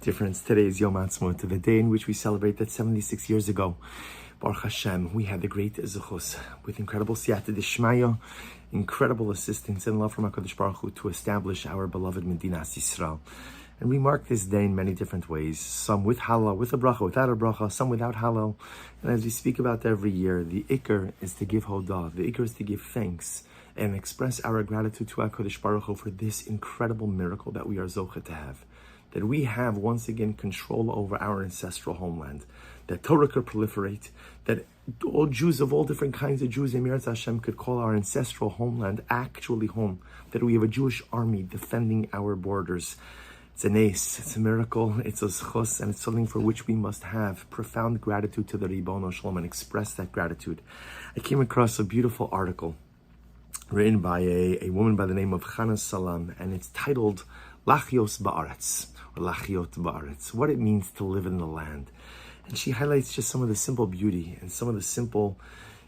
difference. Today is Yom Haatzmaut, the day in which we celebrate that 76 years ago, Baruch Hashem, we had the great Zuchus with incredible Siyata Dishmaya, incredible assistance and love from HaKadosh Baruch Hu to establish our beloved Medinas Yisrael. And we mark this day in many different ways, some with Hallel, with a bracha, without a bracha, some without Hallel. And as we speak about every year, the Iker is to give Hodah, the Iker is to give thanks and express our gratitude to HaKadosh Baruch Hu for this incredible miracle that we are Zocha to have. That we have once again control over our ancestral homeland, that Torah could proliferate, that all Jews of all different kinds of Jews in Eretz Hashem could call our ancestral homeland actually home, that we have a Jewish army defending our borders. It's a nace, it's a miracle, it's a zchus, and it's something for which we must have profound gratitude to the Ribono Shalom and express that gratitude. I came across a beautiful article written by a woman by the name of Chana Salam, and it's titled Lachios Ba'aretz, or Lachiot Ba'aretz, what it means to live in the land. And she highlights just some of the simple beauty and some of the simple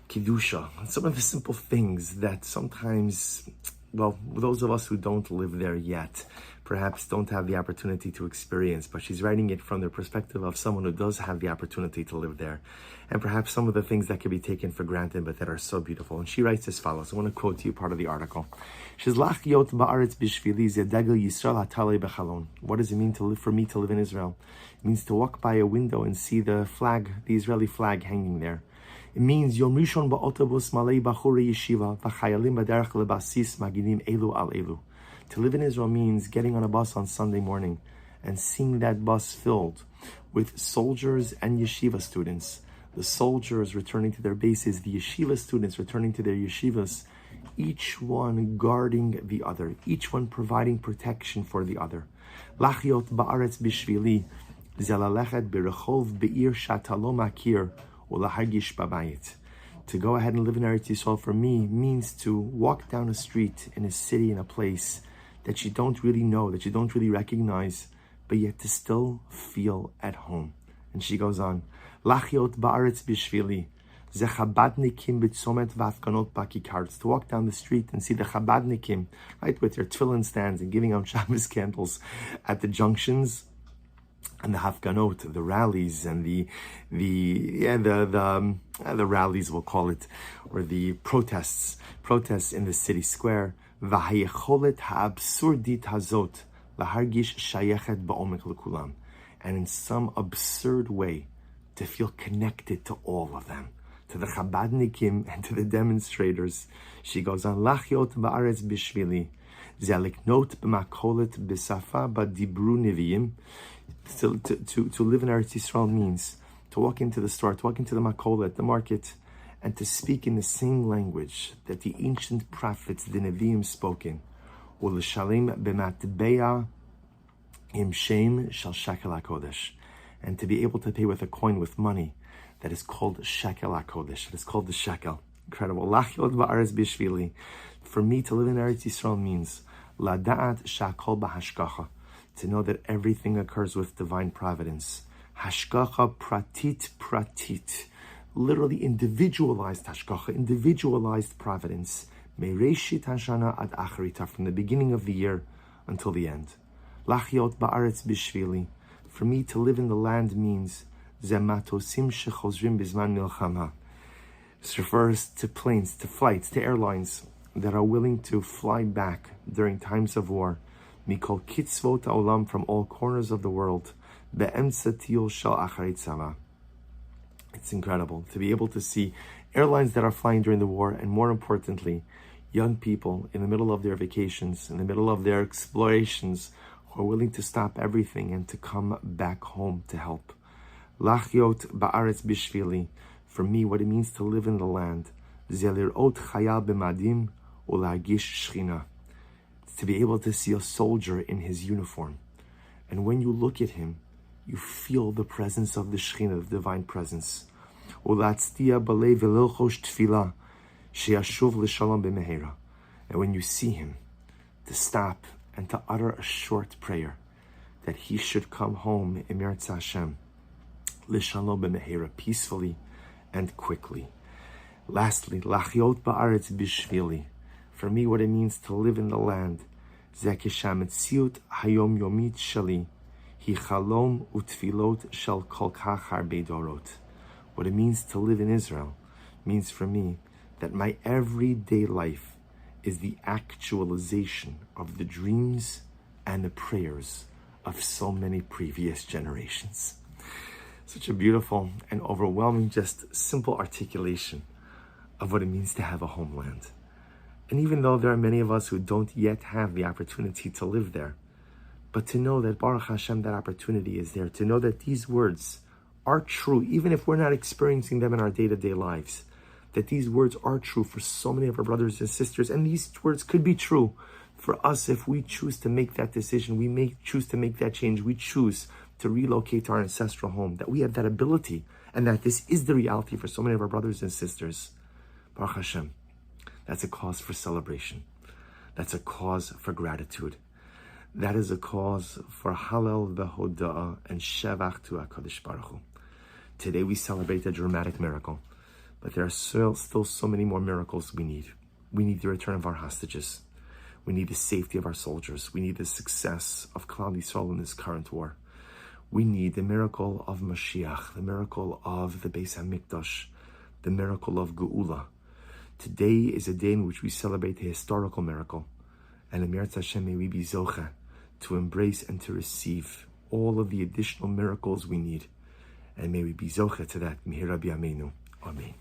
Kiddusha, and some of the simple things that sometimes, well, those of us who don't live there yet, perhaps don't have the opportunity to experience, but she's writing it from the perspective of someone who does have the opportunity to live there. And perhaps some of the things that can be taken for granted, but that are so beautiful. And she writes as follows. I want to quote to you part of the article. She says, Lach ba'aretz bishvili ze degel Yisrael hatalei bechalon. What does it mean to live for me to live in Israel? It means to walk by a window and see the flag, the Israeli flag hanging there. It means Yom Rishon ba'otobus malei bachurei yeshiva v'chayalim b'derech lebasis maginim elu al elu. To live in Israel means getting on a bus on Sunday morning and seeing that bus filled with soldiers and yeshiva students. The soldiers returning to their bases, the yeshiva students returning to their yeshivas, each one guarding the other, each one providing protection for the other. Lachiot ba'aretz bishvili zelalechet berechov be'ir shatalo makir ulahargish babayit. To go ahead and live in Eretz Yisrael for me means to walk down a street in a city, in a place that you don't really know, that you don't really recognize, but yet to still feel at home. And she goes on, Lachiot ba'aretz bishvili, ze Chabadnikim b'tzomet v'afganot b'kikarts. To walk down the street and see the Chabadnikim, right, with their tefillin stands and giving out Shabbos candles at the junctions, and the hafganot, the rallies, and the rallies, we'll call it, or the protests in the city square. V'hayecholet ha'absurdit hazot lahargish shayechet ba'omek lekulam, and in some absurd way to feel connected to all of them, to the Chabadnikim and to the demonstrators. She goes on, Lachiot ba'aretz bishvili zeliknot b'makolet b'safa b'dibru neviim. To live in Eretz Yisrael means to walk into the store, to walk into the makolet, the market, and to speak in the same language that the ancient prophets, the Nevi'im, spoke in. U'lishalim b'matbeya im shem shel shekel hakodesh, and to be able to pay with a coin, with money, that is called shekel hakodesh, that is called the shekel. Incredible. Lachiot ba'aretz bishvili. For me to live in Eretz Yisrael means lada'at shakol b'hashgacha, to know that everything occurs with divine providence. Hashgacha pratit, literally individualized hashgacha, individualized providence. Meireshit hashana ad acharita, from the beginning of the year until the end. Lachiot ba'aretz bishvili. For me to live in the land means zematosim shechozrim bizman milchama. This refers to planes, to flights, to airlines that are willing to fly back during times of war. Mikol kitzvot ha'olam, from all corners of the world. Be'emtza tiyul shel acharei tzava. It's incredible to be able to see airlines that are flying during the war, and more importantly, young people in the middle of their vacations, in the middle of their explorations, who are willing to stop everything and to come back home to help. Lachiot ba'aretz bishvili. For me, what it means to live in the land. Zelirot chayal b'madim u'lagish shchina. To be able to see a soldier in his uniform. And when you look at him, you feel the presence of the Shekhinah, the divine presence. And when you see him, to stop and to utter a short prayer, that he should come home in Eretz Hashem, l'shalom b'mehera, peacefully and quickly. Lastly, lachiot ba'aretz bishvili. For me, what it means to live in the land, zekeshametziut hayom yomit shali Hi chalom utfilot shel kol kach harbe dorot. What it means to live in Israel means for me that my everyday life is the actualization of the dreams and the prayers of so many previous generations. Such a beautiful and overwhelming, just simple articulation of what it means to have a homeland. And even though there are many of us who don't yet have the opportunity to live there, but to know that Baruch Hashem, that opportunity is there, to know that these words are true, even if we're not experiencing them in our day-to-day lives, that these words are true for so many of our brothers and sisters, and these words could be true for us if we choose to make that decision, we may choose to make that change, we choose to relocate to our ancestral home, that we have that ability, and that this is the reality for so many of our brothers and sisters. Baruch Hashem, that's a cause for celebration. That's a cause for gratitude. That is a cause for Hallel v'Hoda'ah and Shevach to HaKadosh Baruch Hu. Today we celebrate a dramatic miracle, but there are still so many more miracles we need. We need the return of our hostages. We need the safety of our soldiers. We need the success of Klal Yisrael in this current war. We need the miracle of Mashiach, the miracle of the Beis HaMikdash, the miracle of Geula. Today is a day in which we celebrate a historical miracle. And Emirat Hashem, may we be zocha to embrace and to receive all of the additional miracles we need. And may we be zocha to that. Mihira b'yameinu. Amen.